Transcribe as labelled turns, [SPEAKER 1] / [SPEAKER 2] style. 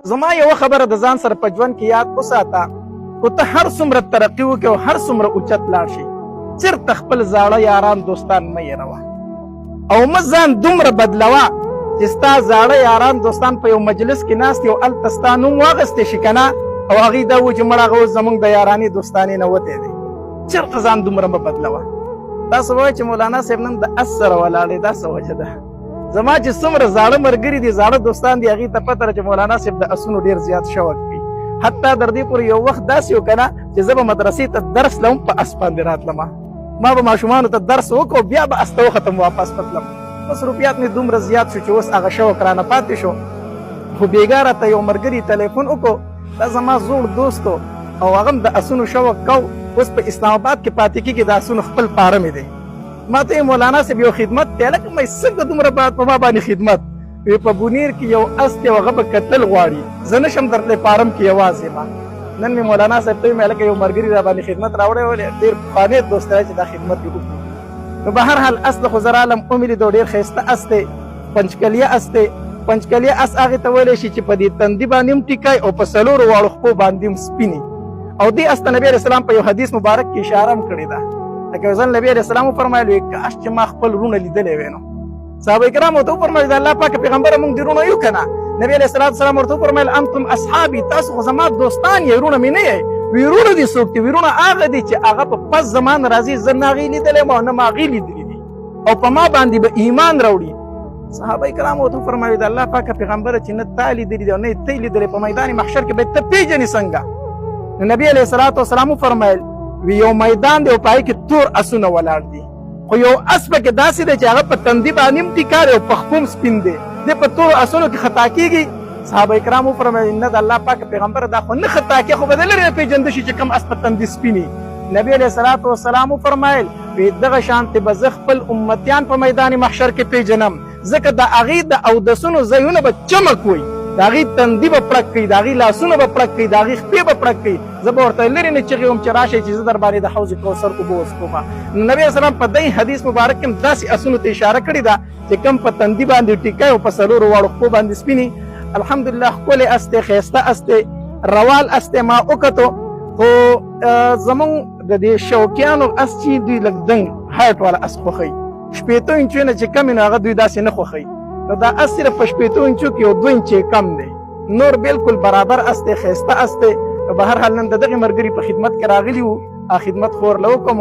[SPEAKER 1] زما یو خبره د ځان سره په ژوند کې یاد وساته، خو ته هر څومره ترقي وکړې او هر څومره اوچت لاړ شي، چېرته خپل زاړه یاران دوستان مه هېروه او مه ځان دومره بدلوه چې ستا زاړه یاران دوستان په یو مجلس کې ناست یو هلته ستا نوم واخیستی شي که نه، او هغوی دا وایي چې مړ هغه اوس زموږ د یارانې دوستانې نه وتی دی. چېرته ځان دومره مه بدلوه. تاسو وایئ چې مولانا صاحب نن د اس سره ولاړې، دا څه وجه ده؟ زما چې څومره زاړه ملګري دي، زاړه دوستان دي، هغې ته پته ده چې مولانا صاحب د اسونو ډېر زیات شوق وي. حتی تر دې پورې یو وخت داسې و که نه چې زه به مدرسې ته درس لم په اس باندې راتلمه، ما به ماشومانو ته درس وکړو بیا به اس ته وختم واپس پتلم. مصروفیات مې دومره زیات شو چې اوس هغه شوق رانه پاتې شو. خو بېګا راته یو ملګري ټلیفون وکړو، دا زما زوړ دوست و او هغه هم د اسونو شوق کو، اوس په اسلام آباد کې پاتې کېږي، د اسونو خپل پاره مې دی. ما ته مولانا صاحب یو خدمت دی، لکه مې څنګه دومره په ما باندې خدمت وی؟ په بونیر کې یو اس دی، هغه به کتل غواړي، زه نشم درتلی پارم کې یوازې ما. نن مې مولانا صاحب ته ویل لکه یو ملګري را باندې خدمت راوړی و، ډېر پخوانی دوست دی چې دا خدمت یې وکړو. نو به هر حال اس له خو زه رالم ومې ډېر ښایسته اس دی، پنچکلیه اس دی. پنچکلیه اس هغې ته ویلی شي چې په دې تندي باندې هم ټیکای او په څلورو واړو خپو باندې هم سپینې. او دې اس ته نبي علیه السلام په یو حدیث مبارک کې اشاره هم کړې ده. لکه یو ځل نبي علیه السلام وفرمایل کاش چې ما خپل وروڼه لیدلی وی. نو صحابه کرامو ورته وفرمایل د الله پاک پیغمبره موږ دې وروڼه یو که نه؟ نبي علیه السلام ورته وفرمایل انتم اصحابي، تاسو خو زما دوستان یې، وروڼه مې نه یې. وی وروڼه دې څوک دي؟ وروڼه هغه دي چې هغه په پس زمان راځي، زه نه هغې لیدلی یم او نه ما هغې لیدلي دي، او په ما باندې به ایمان راوړي. صحابه کرامو ورته وفرمایل د الله پاک پیغمبره چې نه تا لیدلي دي او نه یې ته لیدلی، په میدان محشر کې به ته پېژنې څنګه؟ نو نبي علیه السلام وفرمایل وی یو میدان دی او په هغې کې تور اسونه ولاړ دي، خو یو اس پکې داسې دی چې هغه په تندي باندې هم ټیکار او په خپو هم سپین دی، دی په تورو اسونو کې خطا کېږي. صحابه کرام وفرمایل نه د الله پاک پیغمبره دا خو نه خطا کېږي، خو به د لرې نه پېژنده شي چې کوم اس په تندي سپین. نبي علیه السلام وفرمایل وی دغه شانتې به زه خپل امتیان په میدان محشر کې پېژنم، ځکه د هغې د اودسونو ځایونه به چمک وي، د هغې تندي به پړک کوي، د هغې لاسونه به پړک کوي، د هغې خپې به پړک کوي. زه به ورته لرې نه چغې وم چې راشئ چې زه در باندې د حوض کوثر اوبه وڅښومه. نبي اسلام په دې حدیث مبارک کې هم داسې اسونو ته اشاره کړې ده چې کوم په تندي باندې ټیکای او په څلورو واړو خپو باندې سپینې. الحمدلله ښکلی اس دی، ښایسته اس دی، روال اس دی. ما وکتو خو زمونږ د دې شوقیانو اس چې دوی لږ دنګ هایټ والا اس خوښوي، 80 انچو نه چې کم وي نو هغه دوی داسې نه خوښوي. نو دا اس صرف په 80 انچو کې یو 2 انچې کم دی، نور بالکل برابر اس دی، ښایسته اس دی. به هر حال نن د دغې ملګري په خدمت کې راغلي وو، خدمت خو ورله وکړو.